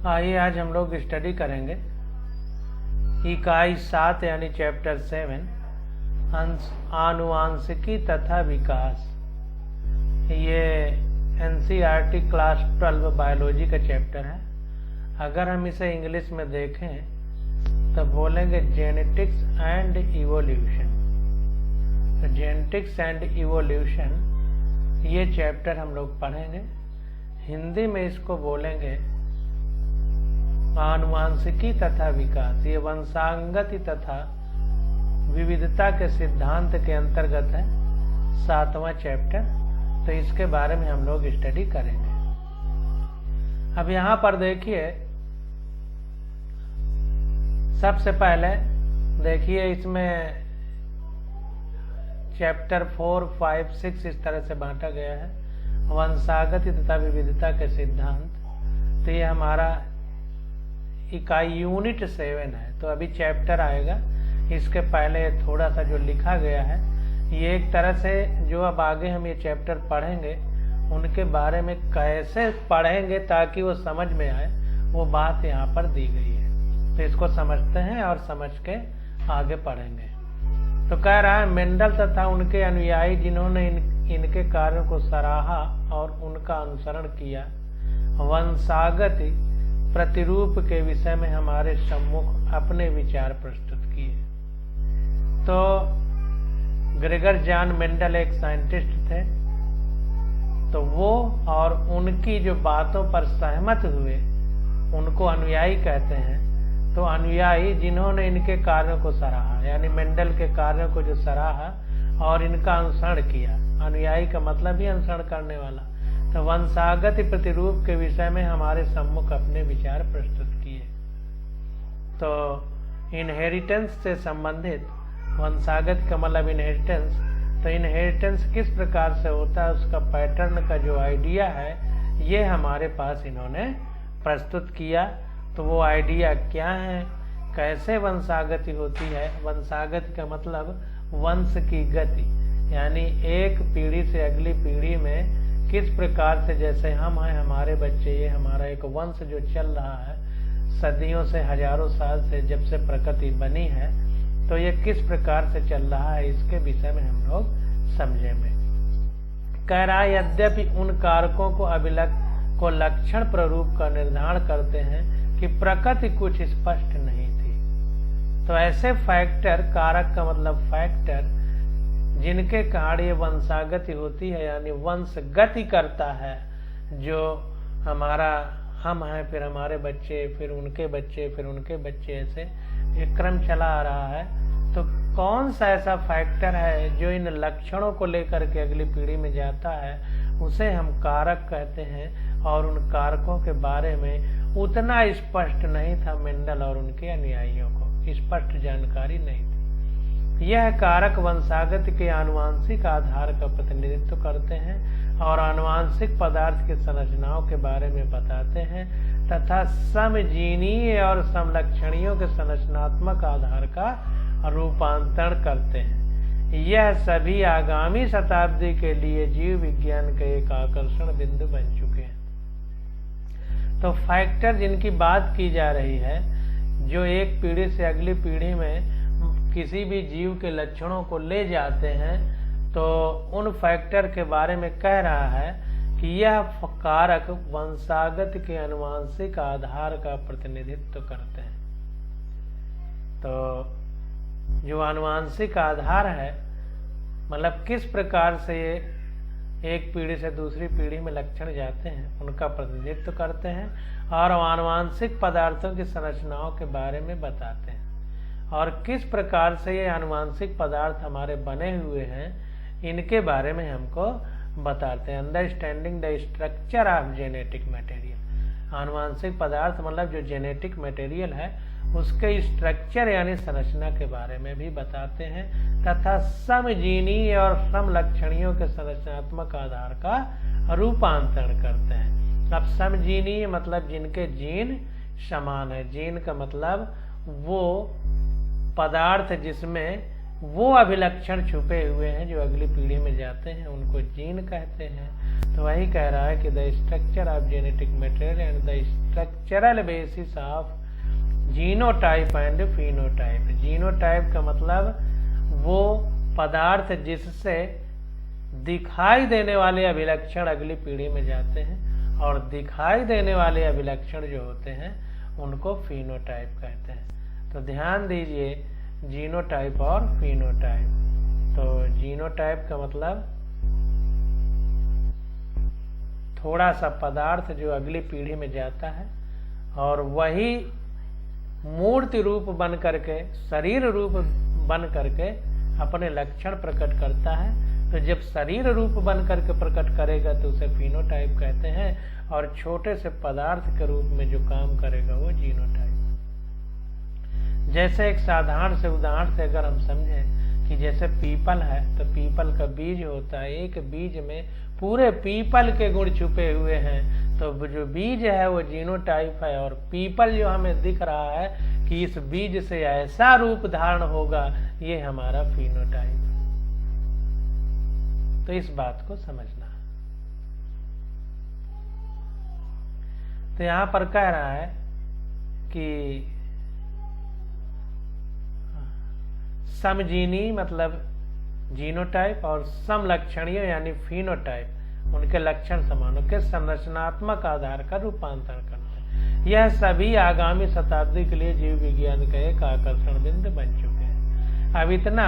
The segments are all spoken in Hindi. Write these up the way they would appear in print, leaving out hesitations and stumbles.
आइए आज हम लोग स्टडी करेंगे इकाई 7 यानी चैप्टर 7 आनुवांशिकी तथा विकास। ये एनसीईआरटी क्लास 12 बायोलॉजी का चैप्टर है। अगर हम इसे इंग्लिश में देखें तो बोलेंगे जेनेटिक्स एंड इवोल्यूशन। तो जेनेटिक्स एंड इवोल्यूशन ये चैप्टर हम लोग पढ़ेंगे। हिंदी में इसको बोलेंगे आनुवांशिकी तथा विकास। ये वंशांगति तथा विविधता के सिद्धांत के अंतर्गत है, 7वां चैप्टर। तो इसके बारे में हम लोग स्टडी करेंगे। अब यहाँ पर देखिए, सबसे पहले देखिए इसमें चैप्टर 4, 5, 6 इस तरह से बांटा गया है। वंशागति तथा विविधता के सिद्धांत, तो ये हमारा इकाई यूनिट 7 है। तो अभी चैप्टर आएगा, इसके पहले थोड़ा सा जो लिखा गया है ये एक तरह से जो अब आगे हम ये चैप्टर पढ़ेंगे उनके बारे में कैसे पढ़ेंगे ताकि वो समझ में आए, वो बात यहाँ पर दी गई है। तो इसको समझते हैं और समझ के आगे पढ़ेंगे। तो कह रहा है मेंडल तथा उनके अनुयायी जिन्होंने इनके कार्यों को सराहा और उनका अनुसरण किया, वंशागति प्रतिरूप के विषय में हमारे सम्मुख अपने विचार प्रस्तुत किए। तो ग्रेगर जॉन मेंडल एक साइंटिस्ट थे, तो वो और उनकी जो बातों पर सहमत हुए उनको अनुयायी कहते हैं। तो अनुयायी जिन्होंने इनके कार्यों को सराहा, यानी मेंडल के कार्यों को जो सराहा और इनका अनुसरण किया। अनुयायी का मतलब ही अनुसरण करने वाला। तो वंशागति प्रतिरूप के विषय में हमारे सम्मुख अपने विचार प्रस्तुत किए। तो इनहेरिटेंस से संबंधित, वंशागत का मतलब इनहेरिटेंस। तो इनहेरिटेंस किस प्रकार से होता है, उसका पैटर्न का जो आइडिया है ये हमारे पास इन्होंने प्रस्तुत किया। तो वो आइडिया क्या है, कैसे वंशागति होती है। वंशागति का मतलब वंश की गति, यानी एक पीढ़ी से अगली पीढ़ी में किस प्रकार से, जैसे हम हैं, हमारे बच्चे, ये हमारा एक वंश जो चल रहा है सदियों से, हजारों साल से, जब से प्रकृति बनी है, तो ये किस प्रकार से चल रहा है, इसके विषय में हम लोग समझेंगे। कह रहा है यद्यपि उन कारकों को लक्षण प्ररूप का निर्धारण करते हैं कि प्रकृति कुछ स्पष्ट नहीं थी। तो ऐसे फैक्टर, कारक का मतलब फैक्टर, जिनके कारण ये वंशागति होती है, यानी वंश गति करता है, जो हमारा हम हैं, फिर हमारे बच्चे, फिर उनके बच्चे, फिर उनके बच्चे, ऐसे एक क्रम चला आ रहा है। तो कौन सा ऐसा फैक्टर है जो इन लक्षणों को लेकर के अगली पीढ़ी में जाता है, उसे हम कारक कहते हैं। और उन कारकों के बारे में उतना स्पष्ट नहीं था मेंडल और उनके अनुयायियों को, स्पष्ट जानकारी नहीं थी। यह कारक वंशागति के आनुवांशिक आधार का प्रतिनिधित्व करते हैं और आनुवांशिक पदार्थ की संरचनाओं के बारे में बताते हैं तथा समजीनीय और समलक्षणियों के संरचनात्मक आधार का रूपांतरण करते हैं। यह सभी आगामी शताब्दी के लिए जीव विज्ञान के एक आकर्षण बिंदु बन चुके हैं। तो फैक्टर जिनकी बात की जा रही है, जो एक पीढ़ी से अगली पीढ़ी में किसी भी जीव के लक्षणों को ले जाते हैं, तो उन फैक्टर के बारे में कह रहा है कि यह कारक वंशागत के आनुवांशिक आधार का प्रतिनिधित्व करते हैं। तो जो आनुवांशिक आधार है, मतलब किस प्रकार से ये एक पीढ़ी से दूसरी पीढ़ी में लक्षण जाते हैं, उनका प्रतिनिधित्व करते हैं और आनुवांशिक पदार्थों की संरचनाओं के बारे में बताते हैं। और किस प्रकार से ये आनुवांशिक पदार्थ हमारे बने हुए हैं, इनके बारे में हमको बताते हैं। Understanding the structure of genetic material. आनुवांशिक पदार्थ मतलब जो जेनेटिक मटेरियल है उसके स्ट्रक्चर यानी संरचना के बारे में भी बताते हैं तथा समजीनीय और समलक्षणियों के संरचनात्मक आधार का रूपांतरण करते हैं। अब समजीनीय मतलब जिनके जीन समान है। जीन का मतलब वो पदार्थ जिसमें वो अभिलक्षण छुपे हुए हैं जो अगली पीढ़ी में जाते हैं, उनको जीन कहते हैं। तो वही कह रहा है कि the structure of genetic material and the structural basis of genotype and phenotype. Genotype का मतलब वो पदार्थ जिससे दिखाई देने वाले अभिलक्षण अगली पीढ़ी में जाते हैं, और दिखाई देने वाले अभिलक्षण जो होते हैं उनको फिनोटाइप कहते हैं। तो ध्यान दीजिए जीनोटाइप और फिनोटाइप। तो जीनोटाइप का मतलब थोड़ा सा पदार्थ जो अगली पीढ़ी में जाता है और वही मूर्ति रूप बन करके, शरीर रूप बन करके अपने लक्षण प्रकट करता है। तो जब शरीर रूप बन करके प्रकट करेगा तो उसे फिनोटाइप कहते हैं, और छोटे से पदार्थ के रूप में जो काम करेगा वो जीनोटाइप। जैसे एक साधारण से उदाहरण से अगर हम समझें कि जैसे पीपल है, तो पीपल का बीज होता है, एक बीज में पूरे पीपल के गुण छुपे हुए हैं। तो जो बीज है वो जीनोटाइप है, और पीपल जो हमें दिख रहा है कि इस बीज से ऐसा रूप धारण होगा, ये हमारा फिनोटाइप। तो इस बात को समझना। तो यहां पर कह रहा है कि समजीनी मतलब जीनोटाइप और समलक्षणीय यानी फिनोटाइप उनके लक्षण समानों के संरचनात्मक आधार का रूपांतरण करते हैं। यह सभी आगामी शताब्दी के लिए जीव विज्ञान का एक आकर्षण बिंदु बन चुके हैं। अब इतना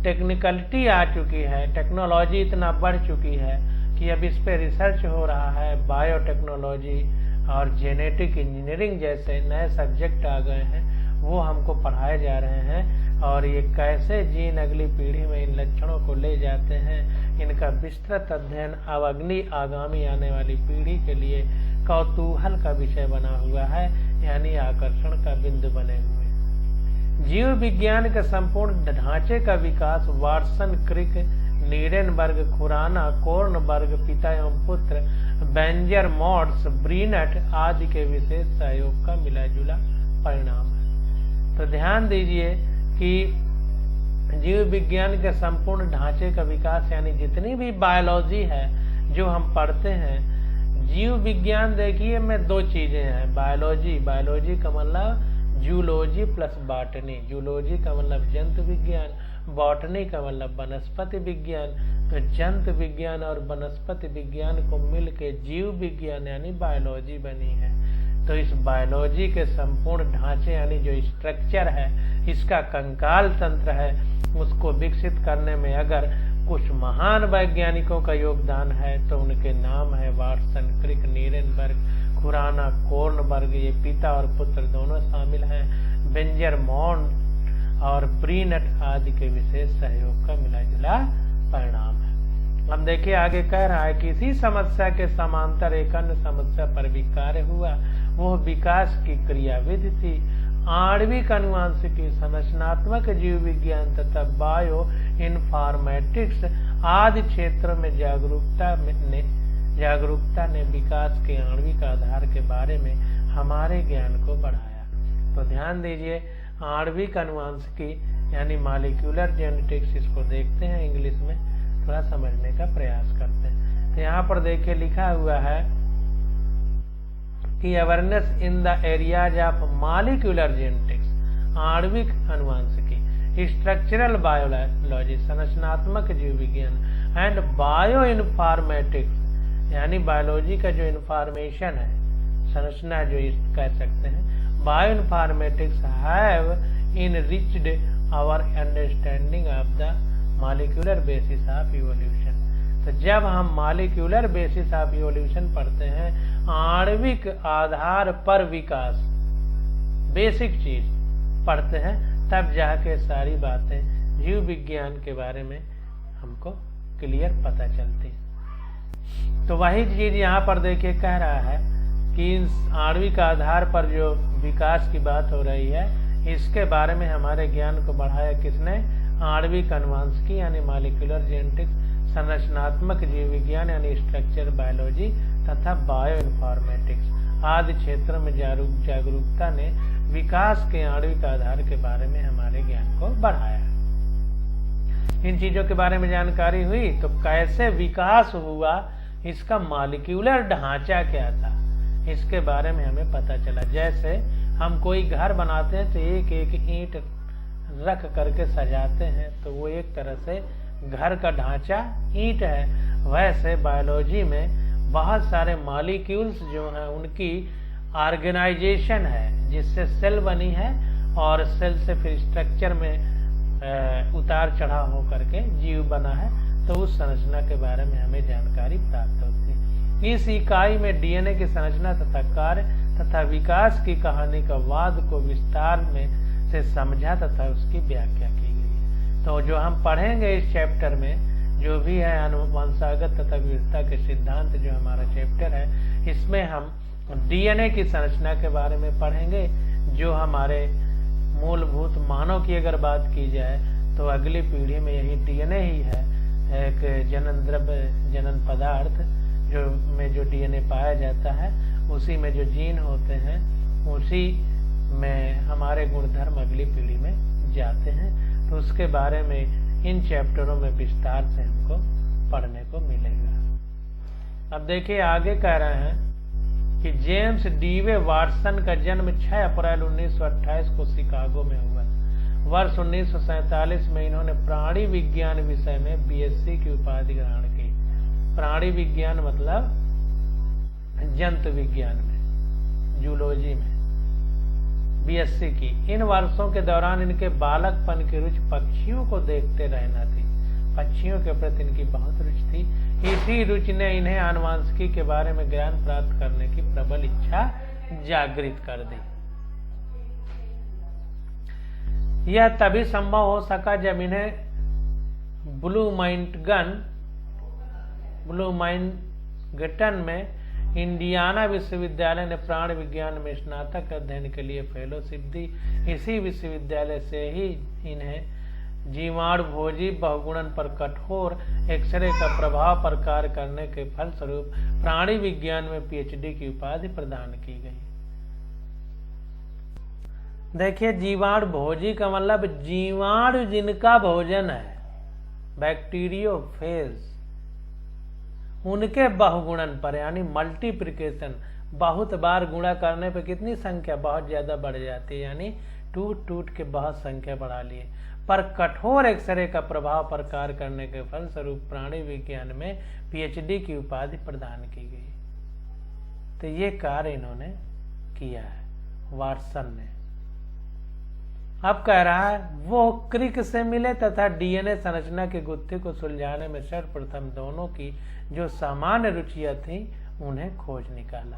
टेक्निकलिटी आ चुकी है, टेक्नोलॉजी इतना बढ़ चुकी है कि अब इस पे रिसर्च हो रहा है। बायोटेक्नोलॉजी और जेनेटिक इंजीनियरिंग जैसे नए सब्जेक्ट आ गए हैं, वो हमको पढ़ाए जा रहे हैं, और ये कैसे जीन अगली पीढ़ी में इन लक्षणों को ले जाते हैं, इनका विस्तृत अध्ययन अब अगली आगामी आने वाली पीढ़ी के लिए कौतूहल का विषय बना हुआ है, यानी आकर्षण का बिंदु बने हुए। जीव विज्ञान के संपूर्ण ढांचे का विकास वाटसन, क्रिक, नीडेनबर्ग, खुराना, कोर्नबर्ग, पिता एवं पुत्र, बेंजर, मॉड्स, ब्रीनट आदि के विशेष सहयोग का मिला जुला परिणाम है। तो ध्यान दीजिए कि जीव विज्ञान के संपूर्ण ढांचे का विकास यानी जितनी भी बायोलॉजी है जो हम पढ़ते हैं, जीव विज्ञान देखिए में दो चीजें हैं। बायोलॉजी का मतलब जूलॉजी प्लस बॉटनी। जूलॉजी का मतलब जंतु विज्ञान, बॉटनी का मतलब वनस्पति विज्ञान। तो जंतु विज्ञान और वनस्पति विज्ञान को मिलके जीव विज्ञान यानी बायोलॉजी बनी है। तो इस बायोलॉजी के संपूर्ण ढांचे यानी जो स्ट्रक्चर है, इसका कंकाल तंत्र है, उसको विकसित करने में अगर कुछ महान वैज्ञानिकों का योगदान है तो उनके नाम है वाटसन, क्रिक, नीडेनबर्ग, खुराना, कोर्नबर्ग। ये पिता और पुत्र दोनों शामिल हैं। बेंजर, मॉन्ड और ब्रीनट आदि के विशेष सहयोग का मिला जुला परिणाम है। हम देखिए आगे कह रहा है कि इसी समस्या के समांतर एक अन्य समस्या पर भी कार्य हुआ। वह विकास की क्रियाविधि थी। आणविक अनुवांशिकी, संरचनात्मक जीव विज्ञान तथा बायो इन्फॉर्मेटिक्स आदि क्षेत्रों में जागरूकता ने विकास के आणविक आधार के बारे में हमारे ज्ञान को बढ़ाया। तो ध्यान दीजिए आणविक अनुवांशिकी यानी मॉलिक्यूलर जेनेटिक्स, इसको देखते हैं इंग्लिश में, थोड़ा समझने का प्रयास करते हैं। तो यहाँ पर देखिए लिखा हुआ है कि awareness in the areas of molecular genetics, आणविक अनुवांशिकी, स्ट्रक्चरल बायोलॉजी, संरचनात्मक जीव विज्ञान एंड बायो इन्फॉर्मेटिक्स यानी बायोलॉजी का जो इन्फॉर्मेशन है, संरचना जो कह सकते हैं, bioinformatics have enriched our understanding of the molecular basis of evolution. तो जब हम मॉलिक्यूलर बेसिस ऑफ इवोल्यूशन पढ़ते हैं, आणविक आधार पर विकास, बेसिक चीज पढ़ते हैं, तब जाके सारी बातें जीव विज्ञान के बारे में हमको क्लियर पता चलती है। तो वही चीज यहाँ पर देखिए कह रहा है कि आणविक आधार पर जो विकास की बात हो रही है, इसके बारे में हमारे ज्ञान को बढ़ाया किसने? आणविक अनुवांशिकी यानी मॉलिक्यूलर जेनेटिक्स, संरचनात्मक जीव विज्ञान यानी स्ट्रक्चर बायोलॉजी तथा बायो इन्फॉर्मेटिक्स आदि क्षेत्रों में जागरूकता ने विकास के आणविक आधार के बारे में हमारे ज्ञान को बढ़ाया। इन चीजों के बारे में जानकारी हुई तो कैसे विकास हुआ, इसका मॉलिक्यूलर ढांचा क्या था, इसके बारे में हमें पता चला। जैसे हम कोई घर बनाते हैं तो एक एक ईंट रख करके सजाते हैं, तो वो एक तरह से घर का ढांचा ईंट है। वैसे बायोलॉजी में बहुत सारे मॉलिक्यूल्स जो हैं उनकी ऑर्गेनाइजेशन है, जिससे सेल बनी है और सेल से फिर स्ट्रक्चर में उतार चढ़ाव हो करके जीव बना है। तो उस संरचना के बारे में हमें जानकारी प्राप्त होती है। इस इकाई में डीएनए की संरचना तथा कार्य तथा विकास की कहानी का वाद को विस्तार में से समझा तथा उसकी व्याख्या की गई। तो जो हम पढ़ेंगे इस चैप्टर में, जो भी है अनुवंशागत तथा विविधता के सिद्धांत, जो हमारा चैप्टर है, इसमें हम डीएनए की संरचना के बारे में पढ़ेंगे। जो हमारे मूलभूत मानव की अगर बात की जाए तो अगली पीढ़ी में यही डीएनए ही है, एक जनन द्रव्य जनन पदार्थ जो डीएनए पाया जाता है, उसी में जो जीन होते हैं उसी में हमारे गुणधर्म अगली पीढ़ी में जाते हैं। तो उसके बारे में इन चैप्टरों में विस्तार से हमको पढ़ने को मिलेगा। अब देखिए आगे कह रहे हैं कि जेम्स डीवे वाटसन का जन्म 6 अप्रैल 1928 को शिकागो में हुआ। वर्ष 1947 में इन्होंने प्राणी विज्ञान विषय में बीएससी की उपाधि ग्रहण की। प्राणी विज्ञान मतलब जंतु विज्ञान में, जूलॉजी में बीएससी की। इन वर्षों के दौरान इनके बालकपन की रुचि पक्षियों को देखते रहना थी। पक्षियों के प्रति इनकी बहुत रुचि थी। इसी रुचि ने इन्हें आनुवंशिकी के बारे में ज्ञान प्राप्त करने की प्रबल इच्छा जागृत कर दी। यह तभी संभव हो सका जब इन्हें ब्लूमाइंगटन में इंडियाना विश्वविद्यालय ने प्राण विज्ञान में स्नातक अध्ययन के लिए फेलोशिप दी। इसी विश्वविद्यालय से ही इन्हें जीवाणुभोजी बहुगुणन पर कठोर एक्सरे का प्रभाव पर कार्य करने के फलस्वरूप प्राणी विज्ञान में पीएचडी की उपाधि प्रदान की गई। देखिए, जीवाणुभोजी का मतलब जीवाणु जिनका भोजन है, बैक्टीरियोफेज, उनके बहुगुणन पर, यानी मल्टीप्लिकेशन, बहुत बार गुणा करने पर कितनी संख्या बहुत ज्यादा बढ़ जाती है, यानी टूट के बहुत संख्या बढ़ा लिए, पर कठोर एक्सरे का प्रभाव पर कार्य करने के फलस्वरूप प्राणी विज्ञान में पीएचडी की उपाधि प्रदान की गई। तो ये कार्य इन्होंने किया है वाटसन ने। अब कह रहा है वो क्रिक से मिले तथा डीएनए संरचना की गुत्थी को सुलझाने में सर्वप्रथम दोनों की जो सामान्य रुचियां थी उन्हें खोज निकाला।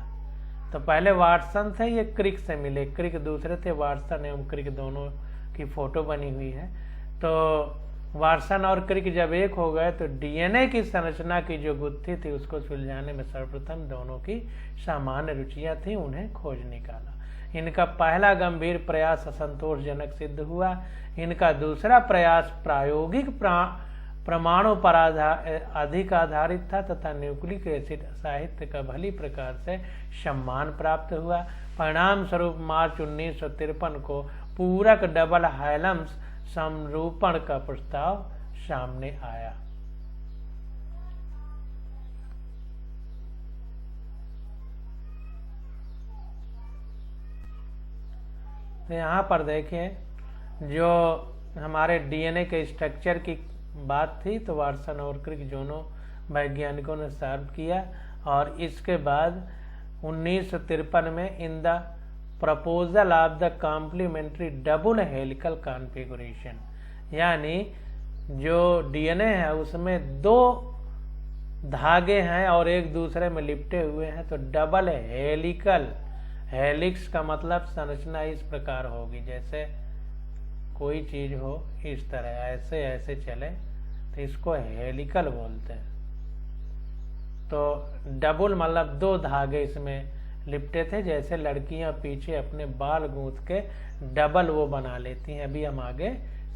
तो पहले वाटसन थे, ये क्रिक से मिले। क्रिक दूसरे थे, वाटसन एवं क्रिक दोनों की फोटो बनी हुई है। तो वाटसन और क्रिक जब एक हो गए तो डीएनए की संरचना की जो गुत्थी थी उसको सुलझाने में सर्वप्रथम दोनों की सामान्य रुचियां थी, उन्हें खोज निकाला। इनका पहला गंभीर प्रयास असंतोषजनक सिद्ध हुआ। इनका दूसरा प्रयास प्रायोगिक प्रमाणों पर अधिक आधारित था तथा न्यूक्लिक एसिड साहित्य का भली प्रकार से सम्मान प्राप्त हुआ। परिणाम स्वरूप मार्च 1953 को पूरक डबल हाइलम्स समरूपण का प्रस्ताव सामने आया। तो यहाँ पर देखें, जो हमारे डीएनए के स्ट्रक्चर की बात थी तो वाटसन और क्रिक दोनों वैज्ञानिकों ने सॉल्व किया। और इसके बाद 1953 में in the proposal of the complementary double helical configuration, यानी जो डीएनए है उसमें दो धागे हैं और एक दूसरे में लिपटे हुए हैं, तो डबल हेलिकल, हेलिक्स का मतलब संरचना इस प्रकार होगी जैसे कोई चीज हो इस तरह, ऐसे ऐसे चले, तो इसको हेलिकल बोलते हैं। तो डबल मतलब दो धागे इसमें लिपटे थे, जैसे लड़कियां पीछे अपने बाल गूंथ के डबल वो बना लेती हैं। अभी हम आगे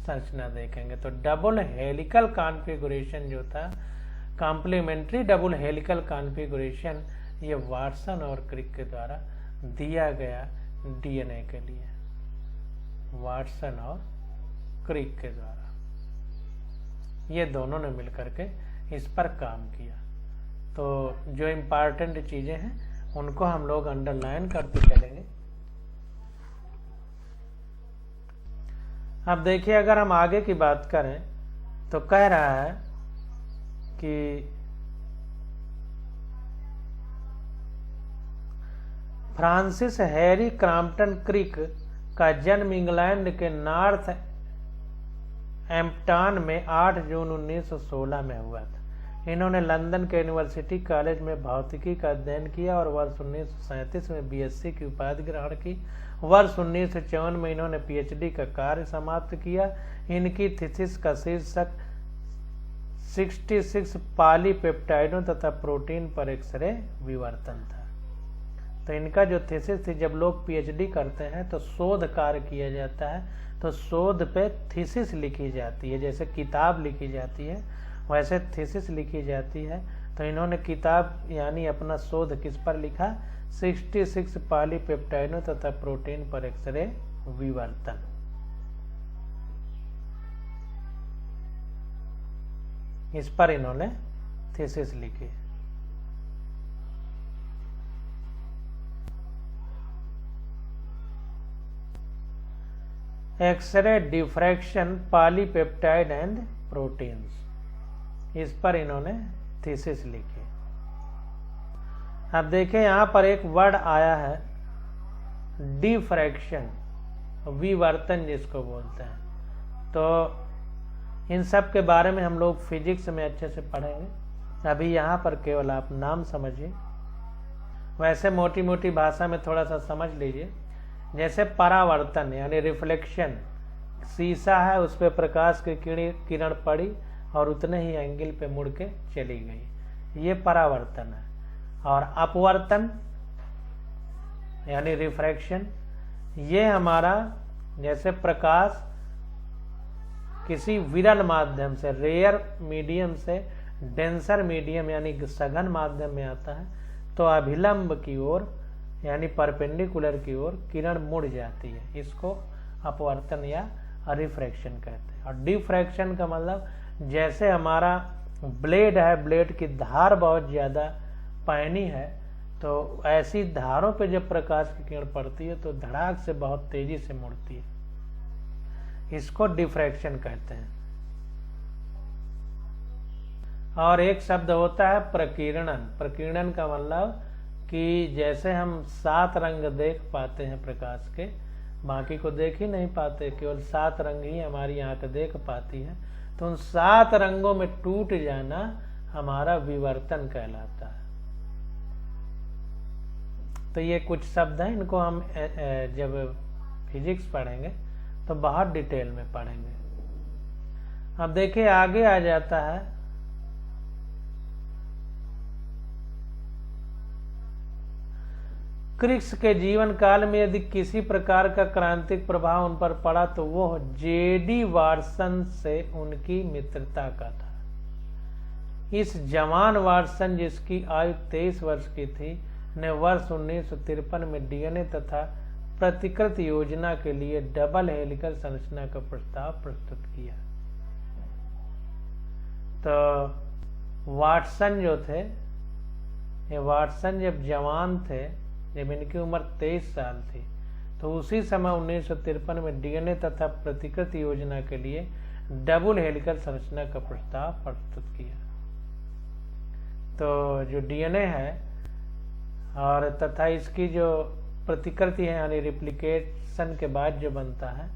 संरचना देखेंगे। तो डबल हेलिकल कॉन्फ़िगरेशन जो था, कॉम्प्लीमेंट्री डबल हेलिकल कॉन्फ़िगरेशन, ये वाटसन और क्रिक के द्वारा दिया गया डीएनए के लिए, वाटसन और क्रिक के द्वारा। ये दोनों ने मिलकर के इस पर काम किया। तो जो इम्पॉर्टेंट चीजें हैं उनको हम लोग अंडरलाइन करते चलेंगे। अब देखिए, अगर हम आगे की बात करें तो कह रहा है कि फ्रांसिस हैरी क्रॉम्पटन क्रिक का जन्म इंग्लैंड के नॉर्थ एम्पटन में 8 जून 1916 में हुआ था। इन्होंने लंदन के यूनिवर्सिटी कॉलेज में भौतिकी का अध्ययन किया और वर्ष 1937 में बीएससी की उपाधि ग्रहण की। वर्ष 1954 में इन्होंने पीएचडी का कार्य समाप्त किया। इनकी थीसिस का शीर्षक 66 पॉलीपेप्टाइडों तथा प्रोटीन पर एक्सरे विवर्तन था। तो इनका जो थीसिस थी, जब लोग पीएचडी करते हैं तो शोध कार्य किया जाता है, तो शोध पे थीसिस लिखी जाती है। जैसे किताब लिखी जाती है वैसे थीसिस लिखी जाती है। तो इन्होंने किताब यानी अपना शोध किस पर लिखा? 66 पॉलीपेप्टाइडों तथा प्रोटीन पर एक्सरे विवर्तन। इस पर इन्होंने थीसिस लिखी। X ray diffraction polypeptide and proteins, इस पर इन्होंने थीसिस लिखी। अब देखिए, यहां पर एक वर्ड आया है डिफ्रैक्शन, विवर्तन जिसको बोलते हैं। तो इन सब के बारे में हम लोग फिजिक्स में अच्छे से पढ़ेंगे। अभी यहाँ पर केवल आप नाम समझिए, वैसे मोटी मोटी भाषा में थोड़ा सा समझ लीजिए। जैसे परावर्तन यानी रिफ्लेक्शन, शीशा है उस पर प्रकाश की किरण पड़ी और उतने ही एंगल पे मुड़ के चली गई, ये परावर्तन है। और अपवर्तन यानी रिफ्रैक्शन, ये हमारा जैसे प्रकाश किसी विरल माध्यम से, रेयर मीडियम से डेंसर मीडियम यानी सघन माध्यम में आता है तो अभिलंब की ओर यानी परपेंडिकुलर की ओर किरण मुड़ जाती है। इसको अपवर्तन या रिफ्रैक्शन कहते हैं। और डिफ्रैक्शन का मतलब जैसे हमारा ब्लेड है, ब्लेड की धार बहुत ज़्यादा पैनी है, तो ऐसी धारों पे जब प्रकाश की किरण पड़ती है तो धड़ाक से बहुत तेजी से मुड़ती है, इसको डिफ्रैक्शन कहते हैं। और एक शब्द होता है प्रकीर्णन। प्रकीर्णन का मतलब कि जैसे हम 7 रंग देख पाते हैं प्रकाश के, बाकी को देख ही नहीं पाते, केवल 7 रंग ही हमारी आंख देख पाती है, तो उन 7 रंगों में टूट जाना हमारा विवर्तन कहलाता है। तो ये कुछ शब्द हैं, इनको हम जब फिजिक्स पढ़ेंगे तो बहुत डिटेल में पढ़ेंगे। अब देखिए, आगे आ जाता है क्रिक्स के जीवन काल में यदि किसी प्रकार का क्रांतिक प्रभाव उन पर पड़ा तो वो जेडी वाटसन से उनकी मित्रता का था। इस जवान वाटसन, जिसकी आयु 23 वर्ष की थी, ने वर्ष 1953 में डीएनए तथा प्रतिकृत योजना के लिए डबल हेलिकल संरचना का प्रस्ताव प्रस्तुत किया। तो वाटसन जो थे, ये वाटसन जब जवान थे, जब इनकी उम्र 23 साल थी, तो उसी समय 1953 में डीएनए तथा प्रतिकृत योजना के लिए डबल हेलिकल संरचना का प्रस्ताव प्रस्तुत किया। तो जो डीएनए है और तथा इसकी जो प्रतिकृति है यानी रिप्लिकेशन के बाद जो बनता है,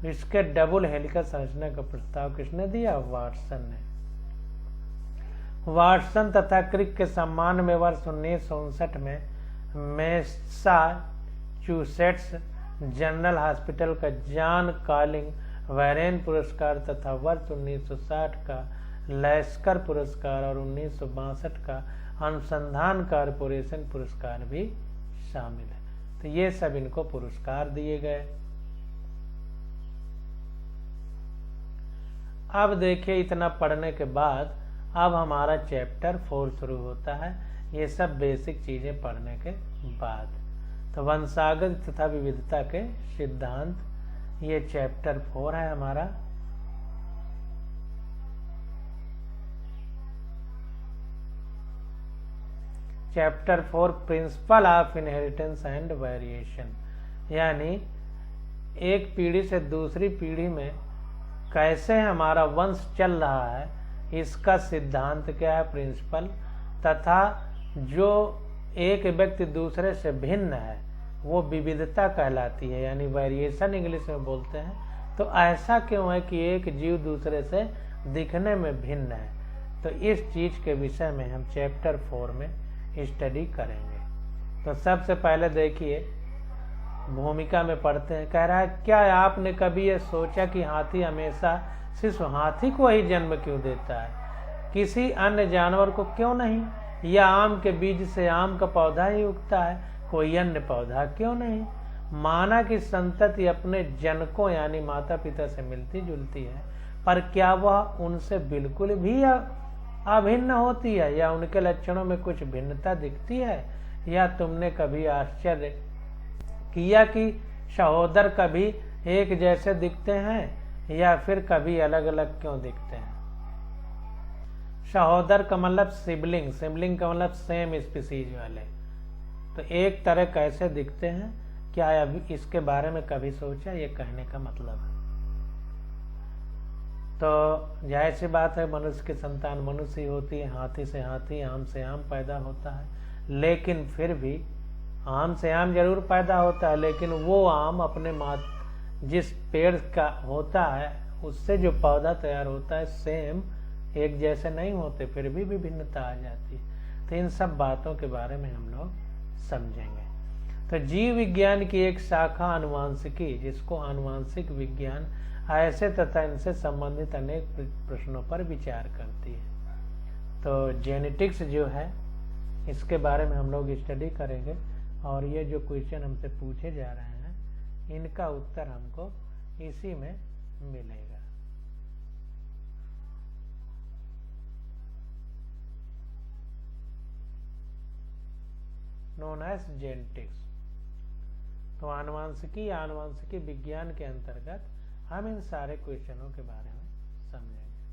इसके डबल हेलिकल संरचना का प्रस्ताव किसने दिया? वाटसन ने। वाटसन तथा क्रिक के सम्मान में वर्ष 1959 में मैसाचुसेट्स जनरल हॉस्पिटल का जॉन कॉलिंग वैरेन पुरस्कार तथा वर्ष 1960 का लैस्कर पुरस्कार और 1962 का अनुसंधान कारपोरेशन पुरस्कार भी शामिल है। तो ये सब इनको पुरस्कार दिए गए। अब देखिए, इतना पढ़ने के बाद अब हमारा चैप्टर 4 शुरू होता है। ये सब बेसिक चीजें पढ़ने के बाद तो वंशागत तथा विविधता के सिद्धांत, ये चैप्टर 4 है हमारा। Chapter 4 principle of inheritance and variation, यानी एक पीढ़ी से दूसरी पीढ़ी में कैसे हमारा वंश चल रहा है, इसका सिद्धांत क्या है, प्रिंसिपल, तथा जो एक व्यक्ति दूसरे से भिन्न है वो विविधता कहलाती है, यानी वेरिएशन इंग्लिश में बोलते हैं। तो ऐसा क्यों है कि एक जीव दूसरे से दिखने में भिन्न है, तो इस चीज के विषय में हम चैप्टर 4 में स्टडी करेंगे। तो सबसे पहले देखिए, भूमिका में पढ़ते हैं, कह रहा है क्या आपने कभी ये सोचा कि हाथी हमेशा सिर्फ हाथी को ही जन्म क्यों देता है, किसी अन्य जानवर को क्यों नहीं, या आम के बीज से आम का पौधा ही उगता है, कोई अन्य पौधा क्यों नहीं। माना कि संतति अपने जनकों यानी माता पिता से मिलती जुलती है, पर क्या वह उनसे बिल्कुल भी अभिन्न होती है, या उनके लक्षणों में कुछ भिन्नता दिखती है, या तुमने कभी आश्चर्य किया कि सहोदर कभी एक जैसे दिखते हैं या फिर कभी अलग अलग क्यों दिखते हैं। सहोदर का मतलब सिबलिंग, सिबलिंग का मतलब सेम स्पीसीज वाले, तो एक तरह कैसे दिखते हैं, क्या अभी इसके बारे में कभी सोचा, ये कहने का मतलब है। तो जाहिर सी बात है, मनुष्य की संतान मनुष्य ही होती है, हाथी से हाथी, आम से आम पैदा होता है, लेकिन फिर भी आम से आम जरूर पैदा होता है, लेकिन वो आम अपने जिस पेड़ का होता है उससे जो पौधा तैयार होता है सेम एक जैसे नहीं होते, फिर भी विभिन्नता आ जाती है। तो इन सब बातों के बारे में हम लोग समझेंगे। तो जीव विज्ञान की एक शाखा आनुवांशिकी, जिसको आनुवांशिक विज्ञान ऐसे तथा इनसे संबंधित अनेक प्रश्नों पर विचार करती है। तो जेनेटिक्स जो है इसके बारे में हम लोग स्टडी करेंगे, और ये जो क्वेश्चन हमसे पूछे जा रहे हैं इनका उत्तर हमको इसी में मिलेगा। Known as genetics. तो आनुवांशिकी विज्ञान के अंतर्गत हम इन सारे क्वेश्चनों के बारे में समझेंगे।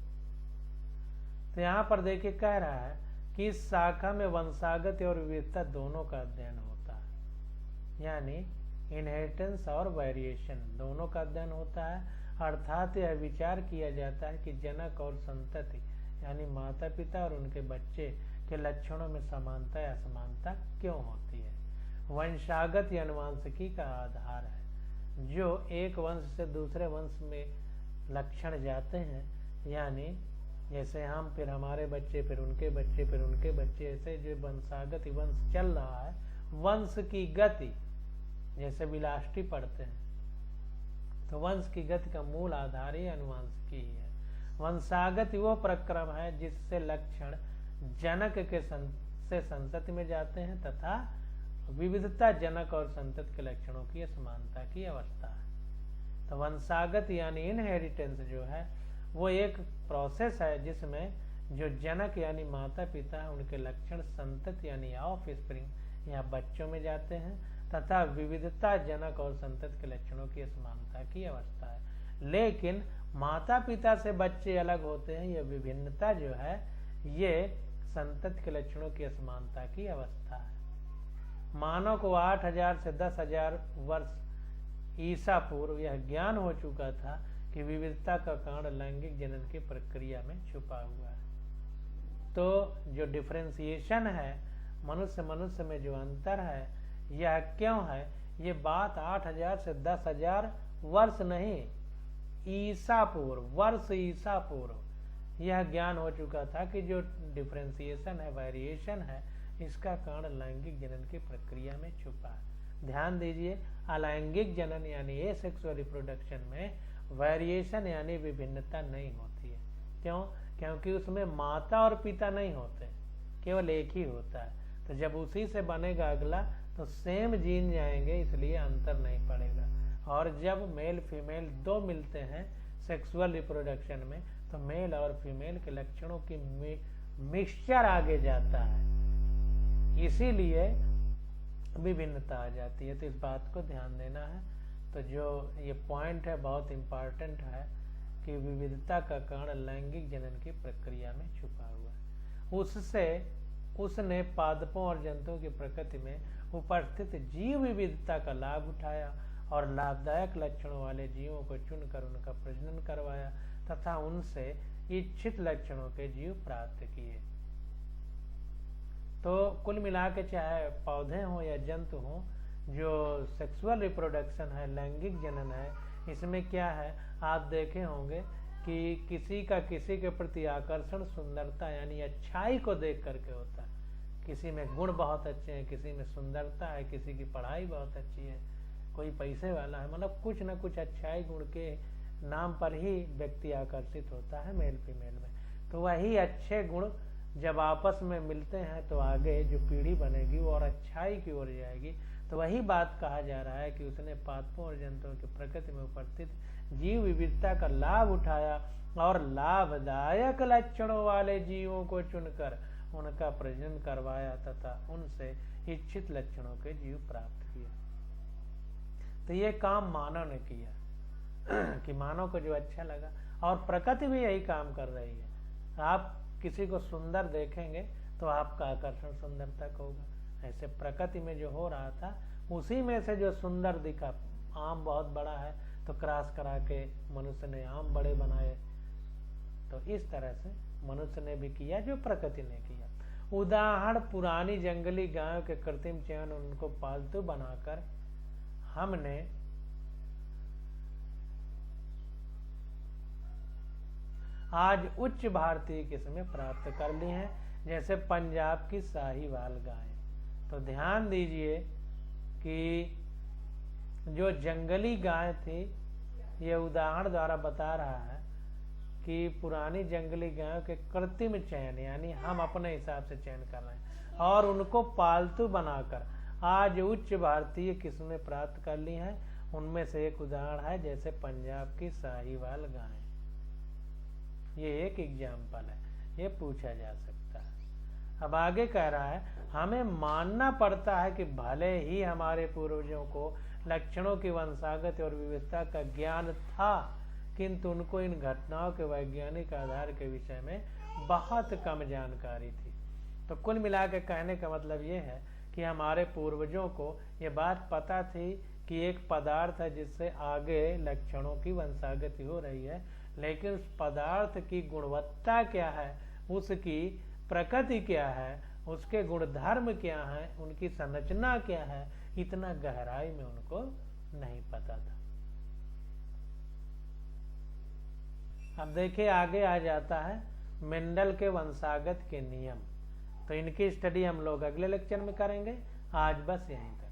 तो यहाँ पर देखिए कह रहा है कि इस शाखा में वंशागत और विविधता दोनों का अध्ययन होता है, यानी इनहेरिटेंस और वेरिएशन दोनों का अध्ययन होता है। अर्थात यह विचार किया जाता है कि जनक और संतति यानी माता पिता और उनके बच्चे के लक्षणों में समानता या असमानता क्यों होती है। वंशागत या अनुवांशिकी का आधार है, जो एक वंश से दूसरे वंश में लक्षण जाते हैं, यानी जैसे हम, फिर हमारे बच्चे, फिर उनके बच्चे, फिर उनके बच्चे, ऐसे जो वंशागत वंश चल रहा है, वंश की गति, जैसे विलाष्टी पढ़ते हैं, तो वंश की गति का मूल आधार ही अनुवांशिकी ही है। वंशागत वो प्रक्रम है जिससे लक्षण जनक के से संतति में जाते हैं, तथा विविधता जनक और संतति के लक्षणों की असमानता की अवस्था है। तो वंशागत यानी इनहेरिटेंस जो है वो एक प्रोसेस है जिसमें जो जनक यानी माता पिता उनके लक्षण संतति यानी ऑफ स्प्रिंग या बच्चों में जाते हैं, तथा विविधता जनक और संतति के लक्षणों की असमानता की अवस्था है। लेकिन माता पिता से बच्चे अलग होते हैं, यह विभिन्नता जो है ये संतति के लक्षणों की असमानता की अवस्था है। मानव को 8000 से 10,000 वर्ष ईसा पूर्व यह ज्ञान हो चुका था कि विविधता का कारण लैंगिक जनन की प्रक्रिया में छुपा हुआ है। तो जो डिफरेंशिएशन है, मनुष्य में जो अंतर है, यह क्यों है, ये बात 8000 से 10,000 वर्ष नहीं, ईसा पूर्व, वर्ष ईसा पूर्व यह ज्ञान हो चुका था कि जो डिफरेंशिएशन है, वेरिएशन है, इसका कारण लैंगिक जनन की प्रक्रिया में छुपा है। ध्यान दीजिए, अलैंगिक जनन यानी एसेक्सुअल रिप्रोडक्शन में वेरिएशन यानी विभिन्नता नहीं होती है। क्यों? क्योंकि उसमें माता और पिता नहीं होते, केवल एक ही होता है। तो जब उसी से बनेगा अगला तो सेम जीन जाएंगे, इसलिए अंतर नहीं पड़ेगा। और जब मेल फीमेल दो मिलते हैं सेक्सुअल रिप्रोडक्शन में, तो मेल और फीमेल के लक्षणों की मिक्सचर आगे जाता है, इसीलिए विभिन्नता आ जाती है। तो इस बात को ध्यान देना है। तो जो ये पॉइंट है बहुत इम्पॉर्टेंट है कि विविधता का कारण लैंगिक जनन की प्रक्रिया में छुपा हुआ है। उससे उसने पादपों और जंतुओं की प्रकृति में उपस्थित जीव विविधता का लाभ उठाया और लाभदायक लक्षणों वाले जीवों को चुनकर उनका प्रजनन करवाया तथा उनसे इच्छित लक्षणों के जीव प्राप्त किए। तो कुल मिला के चाहे पौधे हों या जंतु हों, जो सेक्सुअल रिप्रोडक्शन है, लैंगिक जनन है, इसमें क्या है, आप देखे होंगे कि किसी का किसी के प्रति आकर्षण सुंदरता यानी अच्छाई को देख करके होता है। किसी में गुण बहुत अच्छे हैं, किसी में सुंदरता है, किसी की पढ़ाई बहुत अच्छी है, कोई पैसे वाला है, मतलब कुछ न कुछ अच्छाई गुण के नाम पर ही व्यक्ति आकर्षित होता है मेल फीमेल में। तो वही अच्छे गुण जब आपस में मिलते हैं तो आगे जो पीढ़ी बनेगी वो और अच्छाई की ओर जाएगी। तो वही बात कहा जा रहा है कि उसने पादपों और जंतुओं की प्रकृति में उपस्थित जीव विविधता का लाभ उठाया और लाभदायक लक्षणों वाले जीवों को चुनकर उनका प्रजनन करवाया तथा उनसे इच्छित लक्षणों के जीव प्राप्त किए। तो ये काम मानव ने किया कि मानव को जो अच्छा लगा, और प्रकृति भी यही काम कर रही है। आप किसी को सुंदर देखेंगे तो आपका आकर्षण सुंदरता का होगा। ऐसे प्रकृति में जो हो रहा था उसी में से जो सुंदर दिखा, आम बहुत बड़ा है तो क्रॉस करा के मनुष्य ने आम बड़े बनाए। तो इस तरह से मनुष्य ने भी किया जो प्रकृति ने किया। उदाहरण पुरानी जंगली गायों के कृत्रिम चयन, उनको पालतू बनाकर हमने आज उच्च भारतीय किस्में प्राप्त कर ली हैं, जैसे पंजाब की साहीवाल गाय। तो ध्यान दीजिए कि जो जंगली गाय थी, ये उदाहरण द्वारा बता रहा है कि पुरानी जंगली गायों के कृत्रिम चयन यानी हम अपने हिसाब से चयन कर रहे हैं और उनको पालतू बनाकर आज उच्च भारतीय किस्में प्राप्त कर ली हैं। उनमें से एक उदाहरण है जैसे पंजाब की साहीवाल गाय। ये एक एग्जाम्पल है, ये पूछा जा सकता है। अब आगे कह रहा है, हमें मानना पड़ता है कि भले ही हमारे पूर्वजों को लक्षणों की वंशागत और विविधता का ज्ञान था, किंतु उनको इन घटनाओं के वैज्ञानिक आधार के विषय में बहुत कम जानकारी थी। तो कुल मिला के कहने का मतलब ये है कि हमारे पूर्वजों को ये बात पता थी कि एक पदार्थ है जिससे आगे लक्षणों की वंशागति हो रही है, लेकिन उस पदार्थ की गुणवत्ता क्या है, उसकी प्रकृति क्या है, उसके गुणधर्म क्या है, उनकी संरचना क्या है, इतना गहराई में उनको नहीं पता था। अब देखिए आगे आ जाता है मेंडल के वंशागत के नियम। तो इनकी स्टडी हम लोग अगले लेक्चर में करेंगे। आज बस यहीं तक।